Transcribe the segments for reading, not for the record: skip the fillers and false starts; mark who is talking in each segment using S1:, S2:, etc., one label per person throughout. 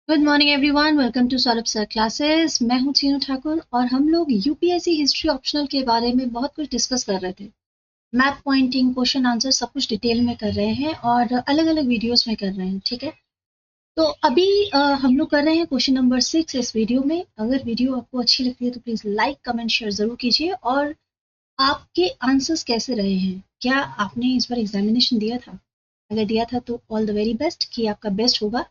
S1: Good morning everyone, welcome to Saurabh sir classes. मैं हूं सीनू ठाकुर और हम लोग यूपीएससी हिस्ट्री ऑप्शनल के बारे में बहुत कुछ डिस्कस कर रहे थे। मैप पॉइंटिंग, क्वेश्चन आंसर सब कुछ डिटेल में कर रहे हैं और अलग अलग वीडियोस में कर रहे हैं। ठीक है, तो अभी हम लोग कर रहे हैं क्वेश्चन नंबर 6 इस वीडियो में। अगर वीडियो आपको अच्छी लगती है तो प्लीज लाइक कमेंट शेयर जरूर कीजिए। और आपके आंसर्स कैसे रहे हैं? क्या आपने इस बार एग्जामिनेशन दिया था? अगर दिया था तो ऑल द वेरी बेस्ट, कि आपका बेस्ट होगा।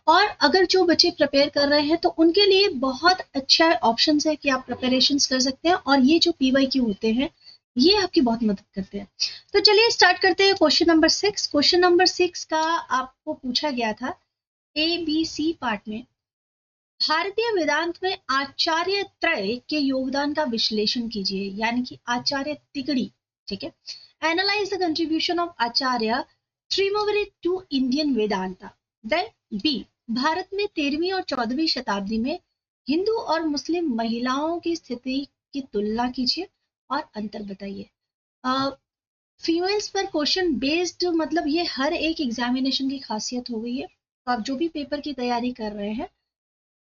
S1: और अगर जो बच्चे प्रिपेयर कर रहे हैं तो उनके लिए बहुत अच्छा ऑप्शन है कि आप प्रिपरेशंस कर सकते हैं। और ये जो पीवाईक्यू होते हैं ये आपकी बहुत मदद करते हैं। तो चलिए स्टार्ट करते हैं क्वेश्चन नंबर 6। क्वेश्चन नंबर 6 का आपको पूछा गया था ए बी सी पार्ट में, भारतीय वेदांत में आचार्य त्रय के योगदान का विश्लेषण कीजिए, यानी कि आचार्य तिगड़ी। ठीक है, analyze the contribution of Acharya Trimurti to Indian Vedanta. Then B, Bharat में 13वीं और 14वीं शताब्दी में हिंदू और मुस्लिम महिलाओं की स्थिति की तुलना कीजिए और अंतर बताइए। फीमेल्स पर क्वेश्चन बेस्ड, मतलब ये हर एक एग्जामिनेशन की खासियत हो गई है। तो आप जो भी पेपर की तैयारी कर रहे हैं,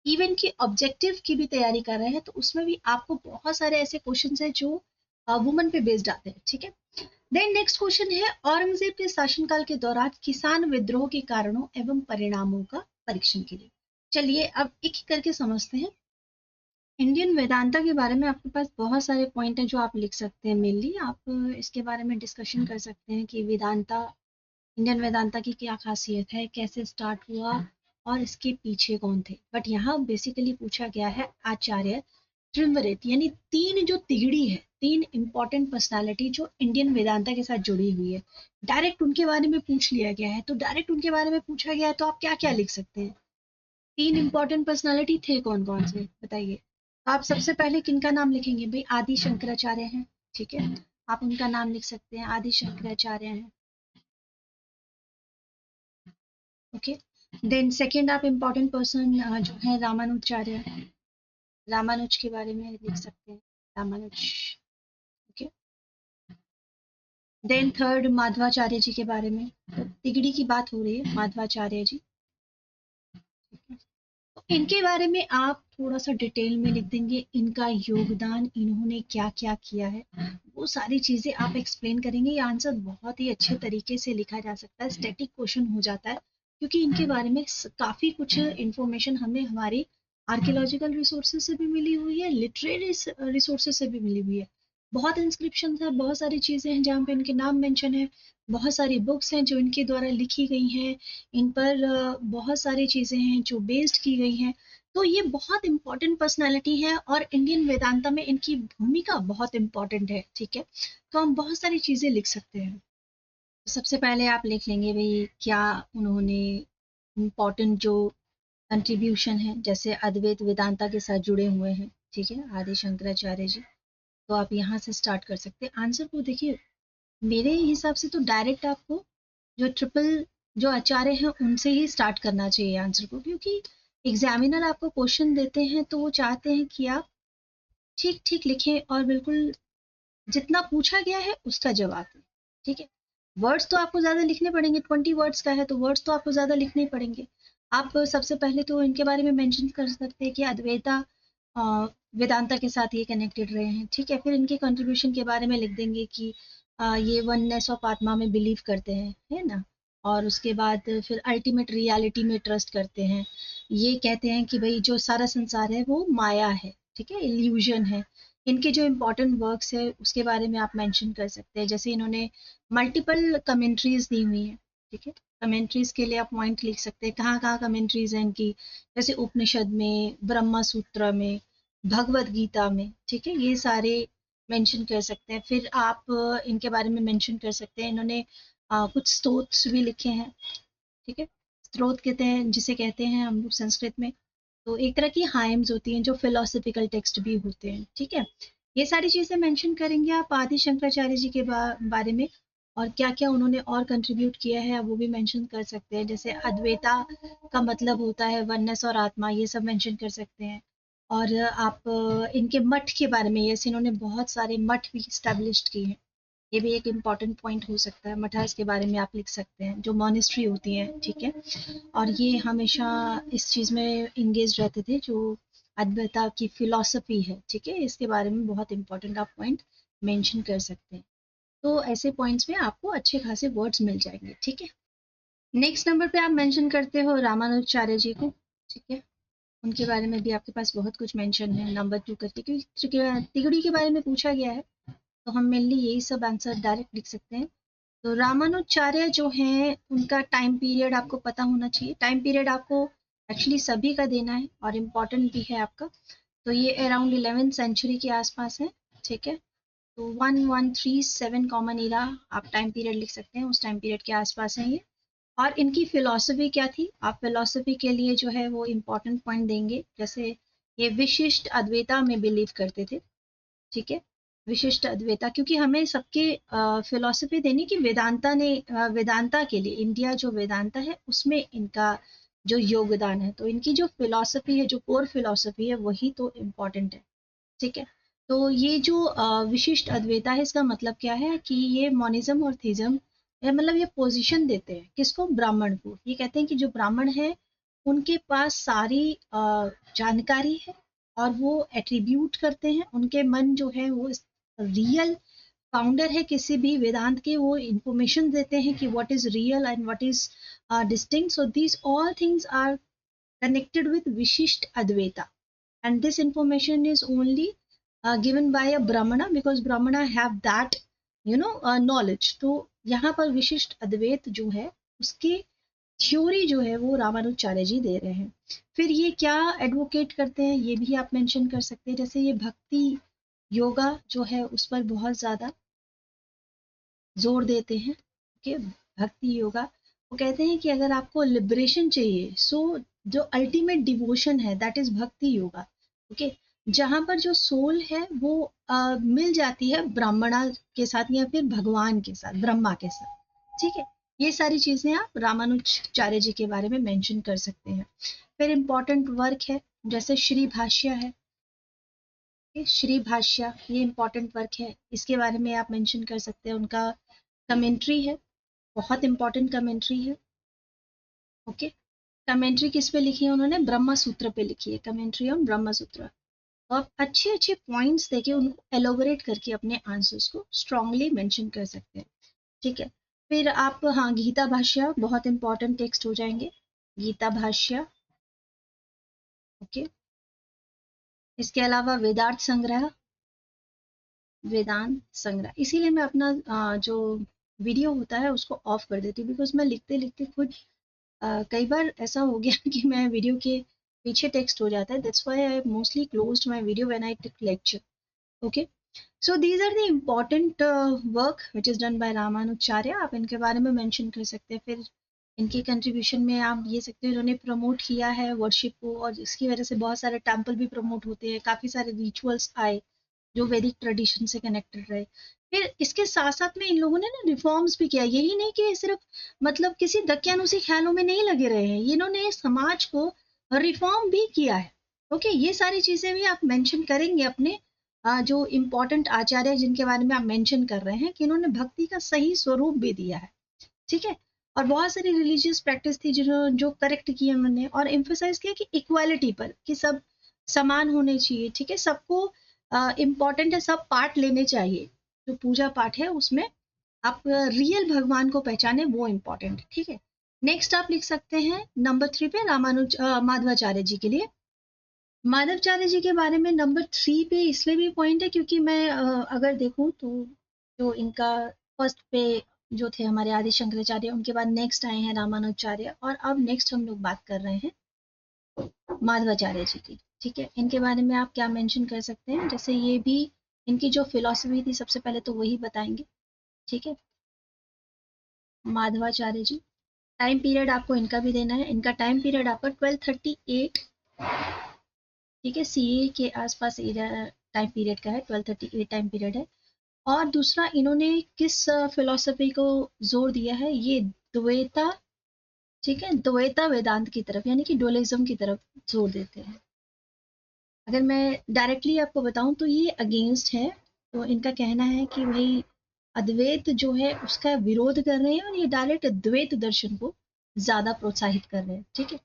S1: इवन की ऑब्जेक्टिव की भी तैयारी कर रहे हैं, तो उसमें भी आपको बहुत सारे ऐसे क्वेश्चंस हैं जो वुमन पे बेस्ड आते हैं। ठीक है, देन नेक्स्ट क्वेश्चन है, औरंगजेब के शासनकाल के दौरान किसान विद्रोह के कारणों एवं परिणामों का परीक्षण कीजिए। चलिए अब एक एक करके समझते हैं। इंडियन वेदांता के बारे में आपके पास बहुत सारे पॉइंट हैं जो आप लिख सकते हैं। मेनली आप इसके बारे में डिस्कशन कर सकते हैं कि वेदांता, इंडियन वेदांता की क्या खासियत है, कैसे स्टार्ट हुआ और इसके पीछे कौन थे। बट यहाँ बेसिकली पूछा गया है आचार्य त्रिमृत, यानी तीन जो तिगड़ी है, तीन इंपॉर्टेंट पर्सनालिटी जो इंडियन वेदांता के साथ जुड़ी हुई है, डायरेक्ट उनके बारे में पूछ लिया गया है। तो डायरेक्ट उनके बारे में पूछा गया है तो आप क्या क्या लिख सकते हैं? तीन इंपॉर्टेंट पर्सनालिटी थे कौन कौन से बताइए। आप सबसे पहले किनका नाम लिखेंगे भाई? आदि शंकराचार्य हैं। ठीक है, आप उनका नाम लिख सकते हैं, आदि शंकराचार्य हैं। ओके, देन सेकंड आप इम्पोर्टेंट पर्सन जो है रामानुजाचार्य, रामानुज के बारे में लिख सकते हैं, Ramanuja. Okay, then third Madhvacharya ji के बारे में, तो तिगड़ी की बात हो रही है, माधवाचार्य जी। तो इनके बारे में आप थोड़ा सा डिटेल में लिख देंगे, इनका योगदान, इन्होंने क्या क्या किया है, वो सारी चीजें आप एक्सप्लेन करेंगे। ये आंसर बहुत ही अच्छे तरीके से लिखा जा सकता है, स्टैटिक क्वेश्चन हो जाता है, क्योंकि इनके बारे में काफी कुछ इंफॉर्मेशन हमें हमारी आर्कियोलॉजिकल रिसोर्सेज से भी मिली हुई है, लिटरेरी रिसोर्सेज से भी मिली हुई है। बहुत इंस्क्रिप्शन है, बहुत सारी चीजें हैं जहाँ पे इनके नाम मेंशन है, बहुत सारी बुक्स हैं जो इनके द्वारा लिखी गई हैं, इन पर बहुत सारी चीजें हैं जो बेस्ड की गई हैं। तो ये बहुत इंपॉर्टेंट पर्सनालिटी है और इंडियन वेदांता में इनकी भूमिका बहुत इंपॉर्टेंट है। ठीक है, तो हम बहुत सारी चीजें लिख सकते हैं। सबसे पहले आप लिख लेंगे भाई क्या उन्होंने इम्पोर्टेंट जो कंट्रीब्यूशन है, जैसे अद्वैत वेदांता के साथ जुड़े हुए हैं। ठीक है, आदि शंकराचार्य जी। तो आप यहाँ से स्टार्ट कर सकते हैं आंसर को। देखिए, मेरे हिसाब से तो डायरेक्ट आपको जो ट्रिपल जो आचार्य हैं उनसे ही स्टार्ट करना चाहिए आंसर को, क्योंकि एग्जामिनर आपको क्वेश्चन देते हैं तो वो चाहते हैं कि आप ठीक ठीक लिखें और बिल्कुल जितना पूछा गया है उसका जवाब दें। ठीक है, वर्ड्स तो आपको ज्यादा लिखने पड़ेंगे, 20 वर्ड्स का है तो वर्ड्स तो आपको ज्यादा लिखने ही पड़ेंगे। आप सबसे पहले तो इनके बारे में मेंशन कर सकते हैं कि अद्वैता वेदांता के साथ ये कनेक्टेड रहे हैं। ठीक है, फिर इनके कंट्रीब्यूशन के बारे में लिख देंगे कि ये वननेस ऑफ आत्मा में बिलीव करते हैं, है ना। और उसके बाद फिर अल्टीमेट रियलिटी में ट्रस्ट करते हैं। ये कहते हैं कि भाई जो सारा संसार है वो माया है, ठीक है, इल्यूजन है। इनके जो इम्पोर्टेंट वर्क्स है उसके बारे में आप मेंशन कर सकते हैं, जैसे इन्होंने मल्टीपल कमेंट्रीज दी हुई हैं। ठीक है, कमेंट्रीज के लिए आप पॉइंट लिख सकते हैं कहाँ कहाँ कमेंट्रीज हैं इनकी, जैसे उपनिषद में, ब्रह्मा सूत्र में, भगवत गीता में। ठीक है, ये सारे मेंशन कर सकते हैं। फिर आप इनके बारे में मेंशन कर सकते हैं, इन्होंने कुछ स्तोत्र भी लिखे हैं। ठीक है, स्त्रोत कहते हैं जिसे कहते हैं हम लोग संस्कृत में, तो एक तरह की हाइम्स होती हैं जो फिलोसफिकल टेक्स्ट भी होते हैं। ठीक है, ये सारी चीजें मेंशन करेंगे आप आदि शंकराचार्य जी के बारे में, और क्या क्या उन्होंने और कंट्रीब्यूट किया है वो भी मेंशन कर सकते हैं। जैसे अद्वैता का मतलब होता है वननेस और आत्मा, ये सब मेंशन कर सकते हैं। और आप इनके मठ के बारे में, जैसे इन्होंने बहुत सारे मठ भी स्टैब्लिश किए हैं, ये भी एक इम्पॉर्टेंट पॉइंट हो सकता है। मठास के बारे में आप लिख सकते हैं, जो मॉनेस्ट्री होती हैं, ठीक है। और ये हमेशा इस चीज़ में इंगेज रहते थे, जो अद्वैता की फिलॉसफी है, ठीक है, इसके बारे में बहुत इंपॉर्टेंट आप पॉइंट मेंशन कर सकते हैं। तो ऐसे पॉइंट्स में आपको अच्छे खासे वर्ड्स मिल जाएंगे, ठीक है। नेक्स्ट नंबर पे आप मेंशन करते हो रामानुजाचार्य जी को, ठीक है। उनके बारे में भी आपके पास बहुत कुछ मेंशन है नंबर 2 करके, क्योंकि तिगड़ी के बारे में पूछा गया है, तो हम मेनली यही सब आंसर डायरेक्ट लिख सकते हैं। तो रामानुजाचार्य जो हैं, उनका टाइम पीरियड आपको पता होना चाहिए। टाइम पीरियड आपको एक्चुअली सभी का देना है और इम्पोर्टेंट भी है आपका। तो ये अराउंड 11th सेंचुरी के आसपास है, ठीक है। तो 1137 कॉमन इरा आप टाइम पीरियड लिख सकते हैं, उस टाइम पीरियड के आसपास है ये। और इनकी फिलॉसफी क्या थी, आप फिलॉसफी के लिए जो है वो इम्पोर्टेंट पॉइंट देंगे, जैसे ये विशिष्ट अद्वैता में बिलीव करते थे, ठीक है। विशिष्ट अद्वैता, क्योंकि हमें सबके फिलॉसफी देनी कि वेदांता ने वेदांता के लिए, इंडिया जो वेदांता है उसमें इनका जो योगदान है, तो इनकी जो फिलॉसफी है, जो कोर फिलॉसफी है, वही तो इम्पोर्टेंट है, ठीक है। तो ये जो विशिष्ट अद्वैता है, इसका मतलब क्या है कि ये मोनिज्म और थीज्म, मतलब ये पोजीशन देते हैं किसको, ब्राह्मण को। ये कहते हैं कि जो ब्राह्मण है उनके पास सारी जानकारी है और वो एट्रीब्यूट करते हैं, उनके मन जो है वो रियल फाउंडर है किसी भी वेदांत के, वो इंफॉर्मेशन देते हैं कि what is real and what is distinct. So these all things are connected with Vishisht Advaita, and this information is only given by a Brahmana, because Brahmana have that knowledge. तो यहाँ पर विशिष्ट अद्वैत जो है उसकी थ्योरी जो है वो रामानुजाचार्य जी दे रहे हैं। फिर ये क्या एडवोकेट करते हैं ये भी आप मेंशन कर सकते हैं, जैसे ये भक्ति योगा जो है उस पर बहुत ज्यादा जोर देते हैं, ओके। भक्ति योगा, वो कहते हैं कि अगर आपको लिबरेशन चाहिए, सो जो अल्टीमेट डिवोशन है दैट इज भक्ति योगा, ओके। जहां पर जो सोल है वो मिल जाती है ब्राह्मणा के साथ या फिर भगवान के साथ, ब्रह्मा के साथ, ठीक है। ये सारी चीजें आप रामानुजाचार्य जी के बारे में मेंशन कर सकते हैं। फिर इंपॉर्टेंट वर्क है जैसे श्री भाष्य है, श्री भाष्य, ये इंपॉर्टेंट वर्क है, इसके बारे में आप मेंशन कर सकते हैं। उनका कमेंट्री है, बहुत इंपॉर्टेंट कमेंट्री है, ओके। कमेंट्री किस पे लिखी है उन्होंने, ब्रह्मा सूत्र पे लिखी है, कमेंट्री ऑन ब्रह्मा सूत्र। और अच्छे अच्छे पॉइंट्स देके उनको एलोबरेट करके अपने आंसर्स को स्ट्रांगली मेंशन कर सकते हैं, ठीक है। फिर आप, हाँ, गीता भाष्य बहुत इंपॉर्टेंट टेक्स्ट हो जाएंगे, गीता भाष्य, ओके। इसके अलावा वेदार्थ संग्रह, वेदांत संग्रह, इसीलिए मैं अपना जो वीडियो होता है उसको ऑफ कर देती हूँ, बिकॉज मैं लिखते लिखते खुद कई बार ऐसा हो गया कि मैं वीडियो के पीछे टेक्स्ट हो जाता है, that's why I mostly closed my video when I take lecture, okay. So these are the important work which is done by Ramanujacharya, आप इनके बारे में मेंशन कर सकते हैं। फिर इनके कंट्रीब्यूशन में आप ये सकते हो इन्होंने प्रमोट किया है वर्शिप को, और इसकी वजह से बहुत सारे टेम्पल भी प्रमोट होते हैं, काफी सारे रिचुअल्स आए जो वैदिक ट्रेडिशन से कनेक्टेड रहे। फिर इसके साथ साथ में इन लोगों ने ना रिफॉर्म्स भी किया, यही नहीं कि सिर्फ मतलब किसी दकियानुसी ख्यालों में नहीं लगे रहे हैं, इन्होंने समाज को रिफॉर्म भी किया है, ओके। ये सारी चीजें भी आप मेंशन करेंगे अपने जो इम्पोर्टेंट आचार्य जिनके बारे में आप मेंशन कर रहे हैं कि इन्होंने भक्ति का सही स्वरूप भी दिया है, ठीक है। और बहुत सारी रिलीजियस प्रैक्टिस थी जिन्होंने जो करेक्ट किया उन्होंने, और एम्फोसाइज किया कि इक्वालिटी पर, कि सब समान होने चाहिए, ठीक है, सबको इम्पॉर्टेंट है, सब पार्ट लेने चाहिए, जो पूजा पाठ है उसमें आप रियल भगवान को पहचाने, वो इम्पोर्टेंट है, ठीक है। नेक्स्ट आप लिख सकते हैं नंबर 3 पे माधवाचार्य जी के लिए। माधवाचार्य जी के बारे में नंबर 3 पे इसलिए भी पॉइंट है क्योंकि मैं अगर देखूं तो जो इनका फर्स्ट पे जो थे हमारे आदि शंकराचार्य, उनके बाद नेक्स्ट आए हैं रामानुजाचार्य, और अब नेक्स्ट हम लोग बात कर रहे हैं माधवाचार्य जी की, ठीक है। इनके बारे में आप क्या मेंशन कर सकते हैं, जैसे ये भी इनकी जो फिलॉसफी थी सबसे पहले तो वही बताएंगे, ठीक है। माधवाचार्य जी, टाइम पीरियड आपको इनका भी देना है, इनका टाइम पीरियड आपका 1238, ठीक है, सीए के आसपास टाइम पीरियड का है, 1238 टाइम पीरियड है। और दूसरा इन्होंने किस फिलॉसफी को जोर दिया है, ये द्वैता, ठीक है, द्वैता वेदांत की तरफ, यानी कि डुअलिज्म की तरफ जोर देते हैं। अगर मैं डायरेक्टली आपको बताऊं तो ये अगेंस्ट है, तो इनका कहना है कि भाई अद्वैत जो है उसका विरोध कर रहे हैं और ये डायरेक्ट द्वैत दर्शन को ज्यादा प्रोत्साहित कर रहे हैं। ठीक है,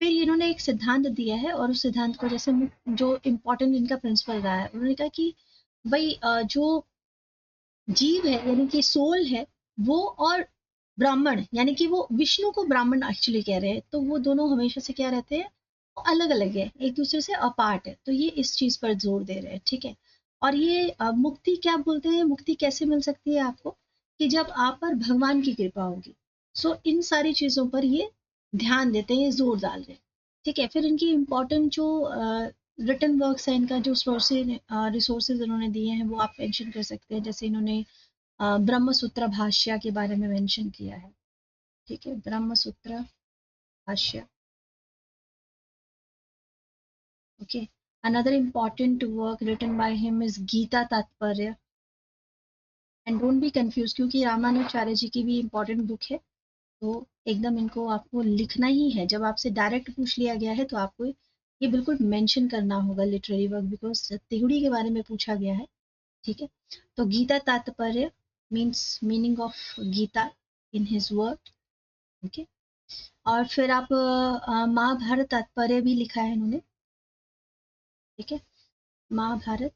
S1: फिर इन्होंने एक सिद्धांत दिया है और उस सिद्धांत को जैसे जो इम्पोर्टेंट इनका प्रिंसिपल रहा है, उन्होंने कहा कि भाई जो जीव है यानी कि सोल है वो, और ब्राह्मण यानी कि वो विष्णु को ब्राह्मण एक्चुअली कह रहे हैं, तो वो दोनों हमेशा से क्या रहते हैं, वो अलग अलग है, एक दूसरे से अपार्ट है। तो ये इस चीज पर जोर दे रहे हैं। ठीक है, और ये मुक्ति क्या बोलते हैं, मुक्ति कैसे मिल सकती है आपको, कि जब आप पर भगवान की कृपा होगी। सो इन सारी चीजों पर ये ध्यान देते हैं, ये जोर डाल रहे हैं। ठीक है, फिर इनकी इम्पोर्टेंट जो रिटन वर्क्स है, इनका जो रिसोर्सेज इन्होंने दिए हैं वो आप मेंशन कर सकते हैं। जैसे इन्होंने ब्रह्म सूत्र भाष्य के बारे में मेंशन किया है। ठीक है, Brahma Sutra Bhashya. Okay, another important work written by him is Gita Tatparya. And don't be confuse, क्योंकि रामानुजाचार्य जी की भी इम्पोर्टेंट बुक है, तो एकदम इनको आपको लिखना ही है। जब आपसे डायरेक्ट पूछ लिया गया है तो आपको ये बिल्कुल मेंशन करना होगा लिटरेरी वर्क, बिकॉज तिहुड़ी के बारे में पूछा गया है। ठीक है, तो Gita Tatparya means meaning of Gita in his work. Okay, और फिर आप महाभारत तात्पर्य भी लिखा है इन्होंने। ठीक है, महाभारत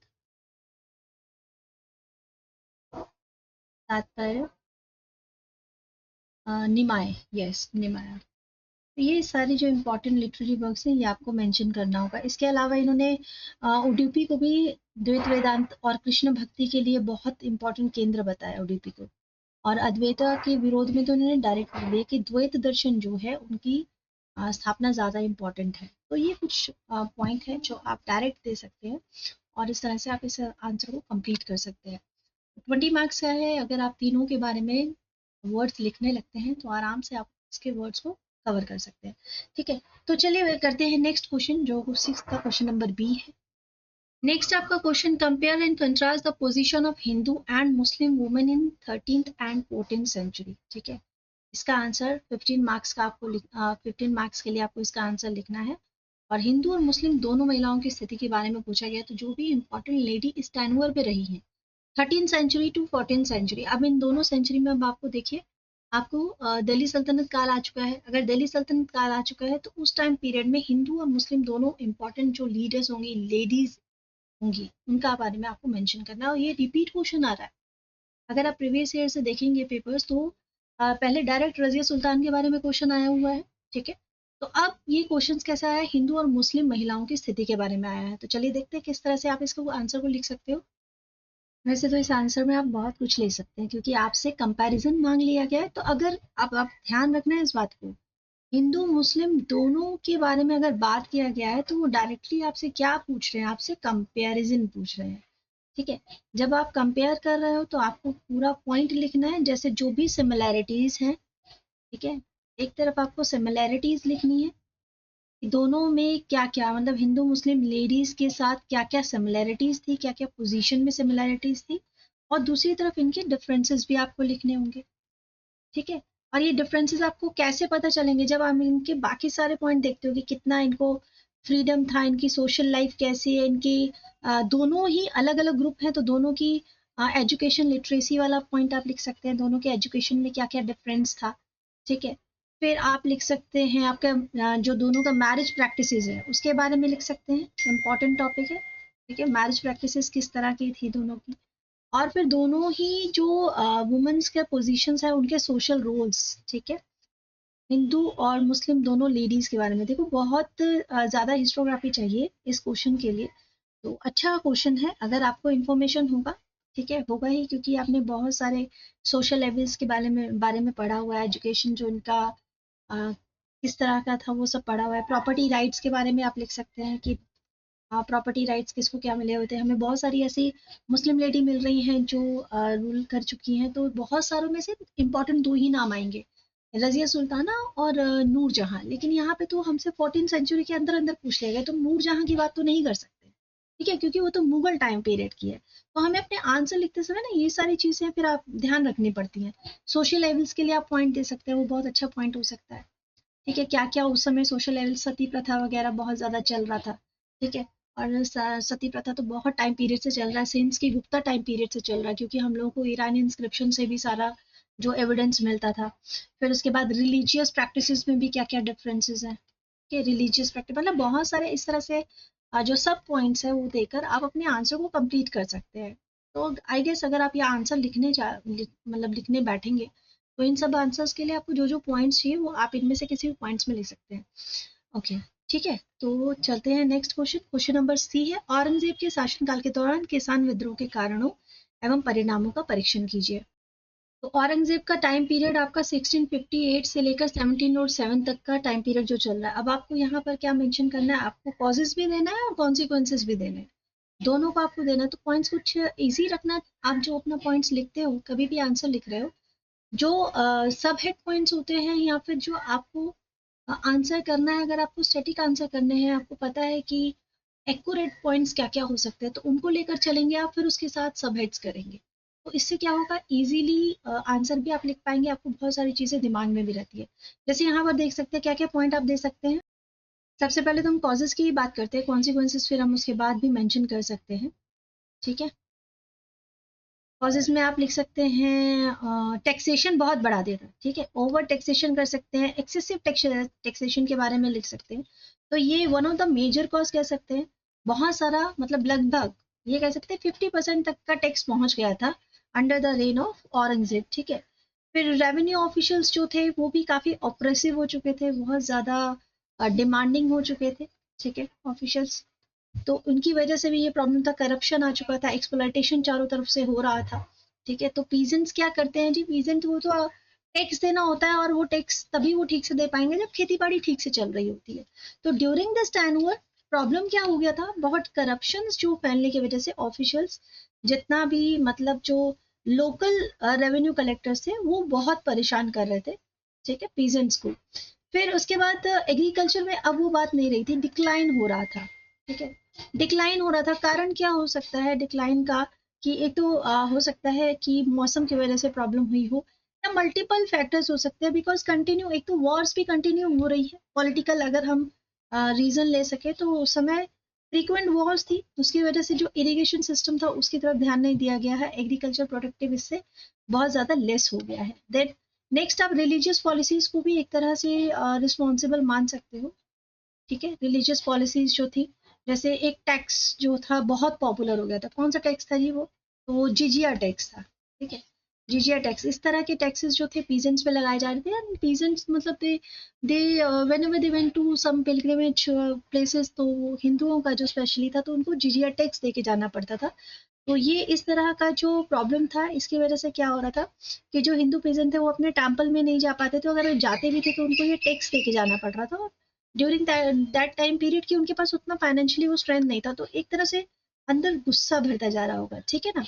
S1: तात्पर्य निमाय, यस निमाय। तो ये सारी जो इम्पोर्टेंट लिटरेरी वर्क्स हैं ये आपको मेंशन करना होगा। इसके अलावा इन्होंने उडुपी को भी द्वैत वेदांत और कृष्ण भक्ति के लिए बहुत इंपॉर्टेंट केंद्र बताया उडुपी को। और अद्वैता के विरोध में तो उन्होंने डायरेक्ट बोल दिया कि द्वैत दर्शन जो है उनकी स्थापना ज़्यादा इम्पोर्टेंट है। तो ये कुछ पॉइंट है जो आप डायरेक्ट दे सकते हैं और इस तरह से आप इस आंसर को कंप्लीट कर सकते हैं। 20 मार्क्स का है। अगर आप तीनों के बारे में वर्ड्स लिखने लगते हैं तो आराम से आप इसके वर्ड्स को कवर कर सकते हैं। ठीक है, तो चलिए करते हैं नेक्स्ट क्वेश्चन, जो 6 का क्वेश्चन नंबर बी है। नेक्स्ट आपका question, compare and contrast the position of Hindu and Muslim women in 13th and 14th century. ठीक है, इसका आंसर 15 मार्क्स का आपको 15 मार्क्स के लिए आपको इसका आंसर लिखना है। और हिंदू और मुस्लिम दोनों महिलाओं की स्थिति के बारे में पूछा गया, तो जो भी इंपॉर्टेंट लेडी इस टैनुअर पे रही हैं 13th century to 14th century. अब इन दोनों सेंचुरी में अब आपको देखिए, आपको दिल्ली सल्तनत काल आ चुका है। अगर दिल्ली सल्तनत काल आ चुका है तो उस टाइम पीरियड में हिंदू और मुस्लिम दोनों इंपॉर्टेंट जो लीडर्स होंगी, लेडीज होंगी, उनका बारे में आपको मेंशन करना है। और ये रिपीट क्वेश्चन आ रहा है। अगर आप प्रीवियस ईयर से देखेंगे पेपर्स तो पहले डायरेक्ट रजिया सुल्तान के बारे में क्वेश्चन आया हुआ है। ठीक है, तो अब ये क्वेश्चन कैसा आया है, हिंदू और मुस्लिम महिलाओं की स्थिति के बारे में आया है। तो चलिए देखते हैं किस तरह से आप इसको आंसर को लिख सकते हो। वैसे तो इस आंसर में आप बहुत कुछ ले सकते हैं, क्योंकि आपसे कंपैरिजन मांग लिया गया है। तो अगर आप ध्यान रखना है इस बात को, हिंदू मुस्लिम दोनों के बारे में अगर बात किया गया है तो वो डायरेक्टली आपसे क्या पूछ रहे हैं, आपसे कंपैरिजन पूछ रहे हैं। ठीक है, जब आप कंपेयर कर रहे हो तो आपको पूरा पॉइंट लिखना है, जैसे जो भी सिमिलैरिटीज हैं। ठीक है, एक तरफ आपको सिमिलैरिटीज लिखनी है कि दोनों में क्या क्या, मतलब हिंदू मुस्लिम लेडीज के साथ क्या क्या सिमिलैरिटीज थी, क्या क्या पोजीशन में सिमिलैरिटीज थी। और दूसरी तरफ इनके डिफरेंसेस भी आपको लिखने होंगे। ठीक है, और ये डिफरेंसेस आपको कैसे पता चलेंगे, जब आप इनके बाकी सारे पॉइंट देखते हो कि कितना इनको फ्रीडम था, इनकी सोशल लाइफ कैसी है, इनकी दोनों ही अलग अलग ग्रुप हैं तो दोनों की एजुकेशन लिटरेसी वाला पॉइंट आप लिख सकते हैं, दोनों के एजुकेशन में क्या क्या डिफरेंस था। ठीक है, फिर आप लिख सकते हैं आपका जो दोनों का मैरिज प्रैक्टिसेस है उसके बारे में लिख सकते हैं, इंपॉर्टेंट टॉपिक है। ठीक है, मैरिज प्रैक्टिसेस किस तरह की थी दोनों की। और फिर दोनों ही जो वुमेन्स के पोजीशंस है उनके सोशल रोल्स। ठीक है, हिंदू और मुस्लिम दोनों लेडीज के बारे में देखो, बहुत ज्यादा हिस्टोग्राफी चाहिए इस क्वेश्चन के लिए। तो अच्छा क्वेश्चन है, अगर आपको इन्फॉर्मेशन होगा। ठीक है, होगा ही, क्योंकि आपने बहुत सारे सोशल लेवल्स के बारे में पढ़ा हुआ है, एजुकेशन जो इनका किस तरह का था वो सब पढ़ा हुआ है। प्रॉपर्टी राइट्स के बारे में आप लिख सकते हैं कि प्रॉपर्टी राइट्स किसको क्या मिले होते हैं। हमें बहुत सारी ऐसी मुस्लिम लेडी मिल रही हैं जो रूल कर चुकी हैं, तो बहुत सारों में से इंपॉर्टेंट दो ही नाम आएंगे, रजिया सुल्ताना और नूर जहां। लेकिन यहाँ पे तो हमसे 14th सेंचुरी के अंदर अंदर पूछ लिया गया, तो नूर जहां की बात तो नहीं कर सकते। ठीक है, क्योंकि वो तो मुगल टाइम पीरियड की है। तो हमें अपने आंसर लिखते समय ना ये सारी चीजें फिर आप ध्यान रखनी पड़ती हैं। सोशल लेवल्स के लिए आप पॉइंट दे सकते हैं, वो बहुत अच्छा पॉइंट हो सकता है। ठीक है, क्या क्या उस समय सोशल लेवल, सती प्रथा वगैरह बहुत ज्यादा चल रहा था। ठीक है, और सती प्रथा तो बहुत टाइम पीरियड से चल रहा है, सिंस की गुप्ता टाइम पीरियड से चल रहा है, क्योंकि हम लोगों को ईरानी इंस्क्रिप्शन से भी सारा जो एविडेंस मिलता था। फिर उसके बाद रिलीजियस प्रैक्टिसेस में भी क्या क्या डिफरेंसेस हैं कि रिलीजियस प्रैक्टिस मतलब बहुत सारे इस तरह से जो सब पॉइंट्स है वो देकर आप अपने आंसर को कंप्लीट कर सकते हैं। तो आई गेस अगर आप ये आंसर मतलब लिखने बैठेंगे तो इन सब आंसर्स के लिए आपको जो जो पॉइंट्स चाहिए वो आप इनमें से किसी भी पॉइंट्स में लिख सकते हैं। ओके, ठीक है, तो चलते हैं next question. Question number C है, औरंगजेब के शासनकाल के दौरान किसान विद्रोह के कारणों एवं परिणामों का परीक्षण कीजिए। तो औरंगजेब का टाइम पीरियड आपका 1658 से लेकर 1707 तक का टाइम पीरियड जो चल रहा है। अब आपको यहाँ पर क्या मेंशन करना है, आपको कॉजेस भी देना है और कॉन्सिक्वेंसेस भी देने हैं, दोनों को आपको देना है। तो पॉइंट्स कुछ इजी रखना। आप जो अपना पॉइंट्स लिखते हो, कभी भी आंसर लिख रहे हो, जो सब हेड पॉइंट्स होते हैं या फिर जो आपको आंसर करना है, अगर आपको स्टैटिक आंसर करने हैं, आपको पता है कि एक्यूरेट पॉइंट्स क्या क्या हो सकते हैं, तो उनको लेकर चलेंगे आप, फिर उसके साथ सब हेड्स करेंगे। तो इससे क्या होगा, इजीली आंसर भी आप लिख पाएंगे, आपको बहुत सारी चीजें दिमाग में भी रहती है। जैसे यहाँ पर देख सकते हैं क्या क्या पॉइंट आप दे सकते हैं। सबसे पहले तो हम कॉजेज की ही बात करते हैं, कॉन्सिक्वेंसेस फिर हम उसके बाद भी मेंशन कर सकते हैं। ठीक है, कॉजेज में आप लिख सकते हैं टैक्सेशन बहुत बढ़ा देता है, ठीक है, ओवर टैक्सेशन कर सकते हैं, एक्सेसिव टैक्सेशन के बारे में लिख सकते हैं। तो ये one of the major cause कह सकते हैं। बहुत सारा मतलब लगभग ये कह सकते हैं 50% तक का टैक्स पहुंच गया था under the rain of Aurangzeb. ठीक है, फिर रेवेन्यू ऑफिशियल्स जो थे वो भी काफी ऑप्रेसिव हो चुके थे, बहुत ज्यादा डिमांडिंग हो चुके थे। ठीक है, ऑफिशियल्स, तो उनकी वजह से भी ये प्रॉब्लम था, करप्शन आ चुका था, एक्सप्लॉयटेशन चारों तरफ से हो रहा था। ठीक है, तो पीजेंट्स क्या करते हैं जी, पीजेंट वो तो टैक्स देना होता है, और वो टैक्स तभी वो ठीक से दे पाएंगे जब खेती बाड़ी ठीक से चल रही होती है। तो ड्यूरिंग दिस टाइम प्रॉब्लम क्या हो गया था, बहुत करप्शन जो फैलने की वजह से ऑफिशियल्स जितना भी मतलब जो लोकल रेवेन्यू कलेक्टर्स थे वो बहुत परेशान कर रहे थे। ठीक है, पीजेंट्स को। फिर उसके बाद एग्रीकल्चर में अब वो बात नहीं रही थी, डिक्लाइन हो रहा था। ठीक है, डिक्लाइन हो रहा था, कारण क्या हो सकता है डिक्लाइन का, कि एक तो हो सकता है कि मौसम की वजह से प्रॉब्लम हुई हो, या मल्टीपल फैक्टर्स हो सकते हैं, बिकॉज कंटिन्यू एक तो वॉर्स भी कंटिन्यू हो रही है, पॉलिटिकल अगर हम रीजन ले सके तो उस समय फ्रीक्वेंट वॉर्स थी, उसकी वजह से जो इरिगेशन सिस्टम था उसकी तरफ ध्यान नहीं दिया गया है, एग्रीकल्चर प्रोडक्टिव इससे बहुत ज्यादा लेस हो गया है। देन नेक्स्ट आप रिलीजियस पॉलिसीज को भी एक तरह से रिस्पॉन्सिबल मान सकते हो। ठीक है, रिलीजियस पॉलिसीज जो थी, जैसे एक टैक्स जो था बहुत पॉपुलर हो गया था, कौन सा टैक्स था जी वो, तो वो जिजिया टैक्स था। ठीक है, जिजिया टैक्स, इस तरह के टैक्सेस जो थे पीजेंट्स पे लगाए जा रहे थे, एंड पीजेंट्स मतलब they whenever they went to some pilgrimage places, तो हिंदुओं का जो स्पेशली था तो उनको जिजिया टैक्स दे के जाना पड़ता था। तो ये इस तरह का जो प्रॉब्लम था, इसकी वजह से क्या हो रहा था कि जो हिंदू पेजेंट थे वो अपने टेम्पल में नहीं जा पाते थे, अगर वो जाते भी थे तो उनको ये टैक्स दे के जाना पड़ रहा था ड्यूरिंग दैट टाइम पीरियड, कि उनके पास उतना फाइनेंशियली वो स्ट्रेंथ नहीं था, तो एक तरह से अंदर गुस्सा भरता जा रहा होगा। ठीक है ना,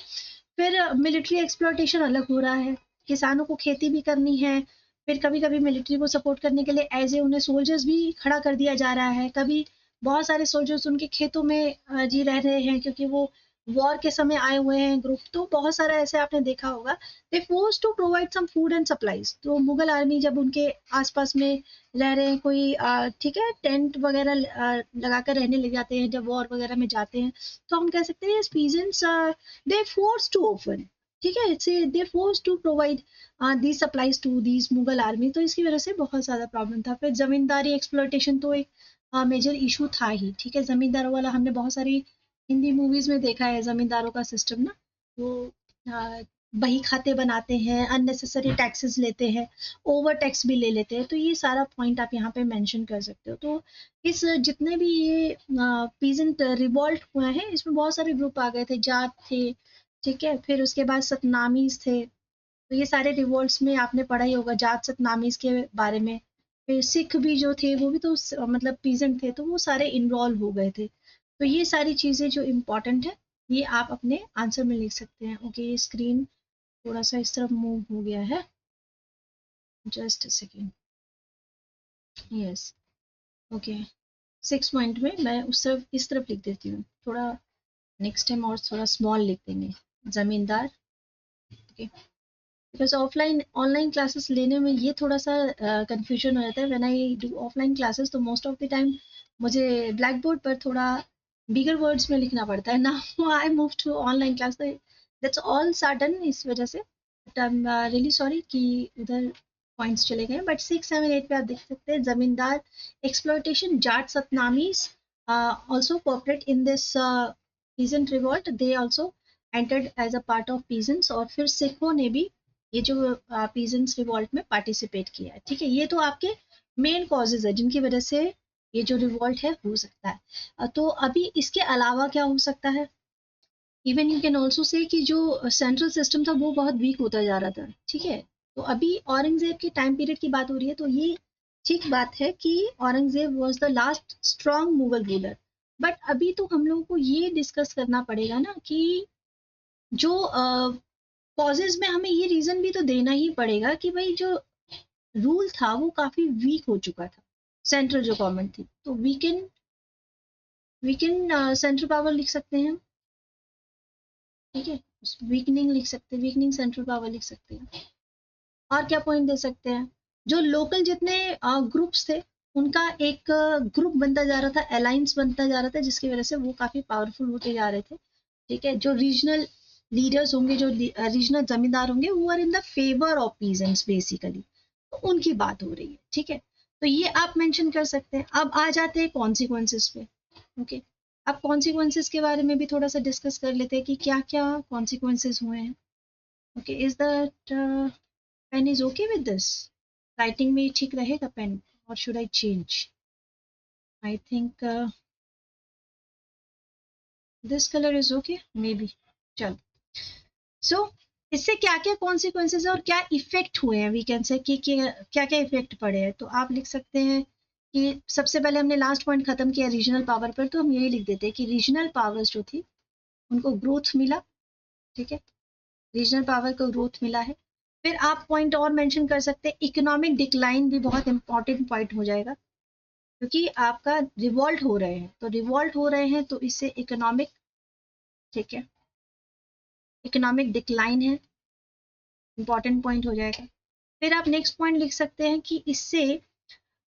S1: फिर मिलिट्री एक्सप्लॉयटेशन अलग हो रहा है, किसानों को खेती भी करनी है, फिर कभी कभी मिलिट्री को सपोर्ट करने के लिए एज ए उन्हें सोल्जर्स भी खड़ा कर दिया जा रहा है, कभी बहुत सारे सोल्जर्स उनके खेतों में जी रह रहे हैं क्योंकि वो वॉर के समय आए हुए हैं ग्रुप, तो बहुत सारा ऐसे आपने देखा होगा। They force to provide some food and supplies, तो मुगल आर्मी जब उनके आसपास में रह रहे हैं कोई ठीक है, टेंट वगैरह लगा कर रहने लग जाते हैं जब वॉर वगैरह में जाते हैं, तो हम कह सकते हैं peasants they force to open, ठीक है, it's they force to provide these supplies to these Mughal army, तो इसकी वजह से बहुत ज्यादा प्रॉब्लम था। फिर जमींदारी एक्सप्लॉयटेशन तो एक मेजर इशू था ही। ठीक है, जमींदारों वाला हमने बहुत सारी हिंदी मूवीज में देखा है, जमींदारों का सिस्टम ना, वो आ, बही खाते बनाते हैं, अननेसेसरी टैक्सेस लेते हैं, ओवर टैक्स भी ले लेते हैं, तो ये सारा पॉइंट आप यहाँ पे मेंशन कर सकते हो। तो इस जितने भी ये पीजेंट रिवॉल्ट हुआ है इसमें बहुत सारे ग्रुप आ गए थे, जाट थे, ठीक है, फिर उसके बाद सतनामीज थे, तो ये सारे रिवॉल्ट्स में आपने पढ़ा ही होगा जाट सतनामीज के बारे में। फिर सिख भी जो थे वो भी तो मतलब पीजेंट थे, तो वो सारे इन्वॉल्व हो गए थे। तो ये सारी चीजें जो इम्पोर्टेंट है ये आप अपने आंसर में लिख सकते हैं। ओके, ये स्क्रीन थोड़ा सा इस तरफ मूव हो गया है, just a second. Yes, okay, 6 point में मैं उस तरफ इस तरफ लिख देती हूँ, थोड़ा नेक्स्ट टाइम और थोड़ा स्मॉल लिख देंगे, zamindar. Okay, because offline online classes लेने में ये थोड़ा सा कंफ्यूजन हो जाता है। When I do offline classes तो मोस्ट ऑफ द टाइम मुझे ब्लैक बोर्ड पर थोड़ा बिगर वर्ड्स में लिखना पड़ता है। Now I move to online class, that's all sudden इस वजह से, but I am really sorry कि उधर पॉइंट्स चले गए। बट 6, 7, 8 पे आप देख सकते हैं zamindar exploitation, Jat Satnamis also cooperate in this peasant revolt, they also entered as a part of peasants, और फिर सिखों ने भी ये जो पीजेंट्स रिवॉल्ट में पार्टिसिपेट किया है। ठीक है, ये तो आपके मेन कॉजेज है जिनकी वजह से ये जो रिवॉल्ट है हो सकता है। तो अभी इसके अलावा क्या हो सकता है, even you can also say कि जो सेंट्रल सिस्टम था वो बहुत वीक होता जा रहा था। ठीक है, तो अभी औरंगजेब के टाइम पीरियड की बात हो रही है, तो ये ठीक बात है कि Aurangzeb was the last strong Mughal ruler. But अभी तो हम लोगों को ये डिस्कस करना पड़ेगा ना कि जो कॉजेज में हमें ये रीजन भी तो देना ही पड़ेगा कि भाई जो रूल था वो काफी वीक हो चुका था, सेंट्रल जो गवर्नमेंट थी। तो वी कैन सेंट्रल पावर लिख सकते हैं। ठीक है, वीकनिंग लिख सकते हैं, वीकनिंग सेंट्रल पावर लिख सकते हैं। और क्या पॉइंट दे सकते हैं, जो लोकल जितने ग्रुप्स थे उनका एक ग्रुप बनता जा रहा था, अलायंस बनता जा रहा था, जिसकी वजह से वो काफी पावरफुल होते जा रहे थे। ठीक है, जो रीजनल लीडर्स होंगे, जो रीजनल जमींदार होंगे, वो are in the favour of peasants basically, तो उनकी बात हो रही है। ठीक है, तो ये आप मेंशन कर सकते हैं। अब आ जाते हैं कॉन्सिक्वेंसेस पे। ओके, अब कॉन्सिक्वेंसेस के बारे में भी थोड़ा सा डिस्कस कर लेते हैं कि क्या क्या कॉन्सिक्वेंसेस हुए हैं। Okay, is that pain is okay with this, writing में ठीक रहेगा पेन, और should I change? I think this colour is okay may be. चलो, सो इससे क्या क्या कॉन्सिक्वेंसेज है और क्या इफेक्ट हुए हैं, वी कैन से कि क्या क्या इफेक्ट पड़े हैं। तो आप लिख सकते हैं कि सबसे पहले हमने लास्ट पॉइंट खत्म किया रीजनल पावर पर, तो हम यही लिख देते हैं कि रीजनल पावर्स जो थी उनको ग्रोथ मिला। ठीक है, रीजनल पावर को ग्रोथ मिला है। फिर आप पॉइंट और मेंशन कर सकते हैं, इकोनॉमिक डिक्लाइन भी बहुत इंपॉर्टेंट पॉइंट हो जाएगा, क्योंकि आपका रिवॉल्ट हो रहे हैं, तो रिवॉल्ट हो रहे हैं तो इससे इकोनॉमिक, ठीक है, इकोनॉमिक डिक्लाइन है, इंपॉर्टेंट पॉइंट हो जाएगा। फिर आप नेक्स्ट पॉइंट लिख सकते हैं कि इससे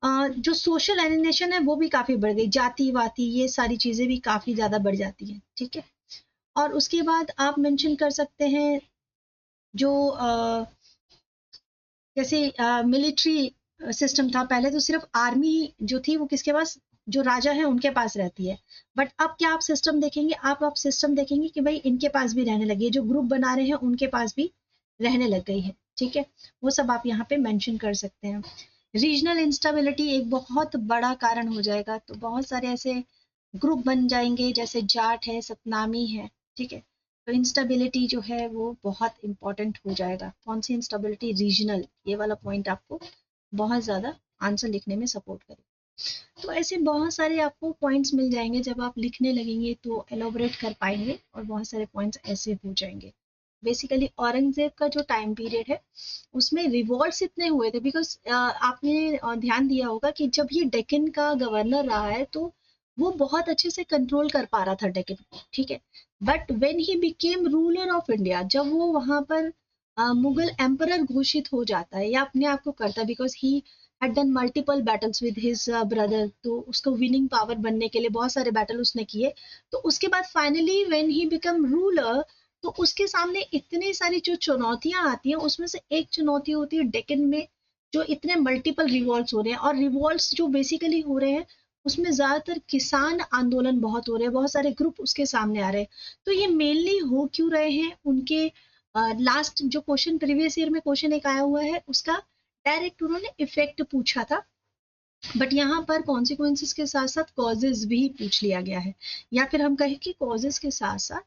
S1: जो सोशल एलिनेशन है वो भी काफी बढ़ गई, जाति वाति ये सारी चीजें भी काफी ज्यादा बढ़ जाती हैं। ठीक है, और उसके बाद आप मेंशन कर सकते हैं जो जैसे मिलिट्री सिस्टम था, पहले तो सिर्फ आर्मी जो थी वो किसके पास, जो राजा है उनके पास रहती है। बट अब क्या आप सिस्टम देखेंगे, आप सिस्टम देखेंगे कि भाई इनके पास भी रहने लगी है, जो ग्रुप बना रहे हैं उनके पास भी रहने लग गई है। ठीक है, वो सब आप यहाँ पे मेंशन कर सकते हैं। रीजनल इंस्टेबिलिटी एक बहुत बड़ा कारण हो जाएगा, तो बहुत सारे ऐसे ग्रुप बन जाएंगे जैसे जाट है, सतनामी है। ठीक है, तो इंस्टेबिलिटी जो है वो बहुत इंपॉर्टेंट हो जाएगा। कौन सी इंस्टेबिलिटी, रीजनल, ये वाला पॉइंट आपको बहुत ज्यादा आंसर लिखने में सपोर्ट करेगा। तो ऐसे बहुत सारे आपको पॉइंट्स मिल जाएंगे, जब आप लिखने लगेंगे तो एलोबरेट कर पाएंगे, और बहुत सारे पॉइंट्स ऐसे हो जाएंगे। बेसिकली औरंगजेब का जो टाइम पीरियड है उसमें रिवॉल्ट्स इतने हुए थे, बिकॉज आपने ध्यान दिया होगा कि जब ये डेक्कन का गवर्नर रहा है तो वो बहुत अच्छे से कंट्रोल कर पा रहा था डेक्कन को। ठीक है, but when he became ruler of India, जब वो वहां पर मुगल एम्परर घोषित हो जाता है या अपने आप को करता है, because he had done multiple battles with his brother, तो उसको विनिंग पावर बनने के लिए बहुत सारे बैटल उसने किए। तो उसके बाद finally when he become ruler, तो उसके सामने इतनी सारी जो चुनौतियां आती हैं, उसमें से एक चुनौती होती है डेक्कन में जो इतने मल्टीपल रिवॉल्ट्स हो रहे हैं, और रिवॉल्ट्स जो बेसिकली हो रहे हैं उसमें ज्यादातर किसान आंदोलन बहुत हो रहे हैं, बहुत सारे ग्रुप उसके सामने आ रहे हैं। तो ये मेनली हो क्यों रहे हैं, उनके लास्ट जो क्वेश्चन प्रीवियस ईयर में क्वेश्चन एक आया हुआ है उसका डायरेक्ट उन्होंने इफेक्ट पूछा था, बट यहाँ पर कॉन्सिक्वेंसेस के साथ साथ कॉजेज भी पूछ लिया गया है, या फिर हम कहें कि कॉजेज के साथ साथ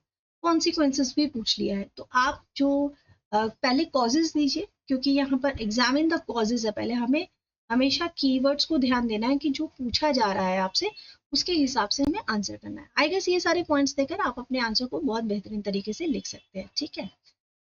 S1: कॉन्सिक्वेंसेस भी पूछ लिया है। तो आप जो पहले कॉजेज दीजिए, क्योंकि यहाँ पर एग्जामिन द कॉजेज है, पहले हमें हमेशा कीवर्ड्स को ध्यान देना है कि जो पूछा जा रहा है आपसे उसके हिसाब से हमें आंसर करना है। आई गेस ये सारे पॉइंट्स देकर आप अपने आंसर को बहुत बेहतरीन तरीके से लिख सकते हैं। ठीक है।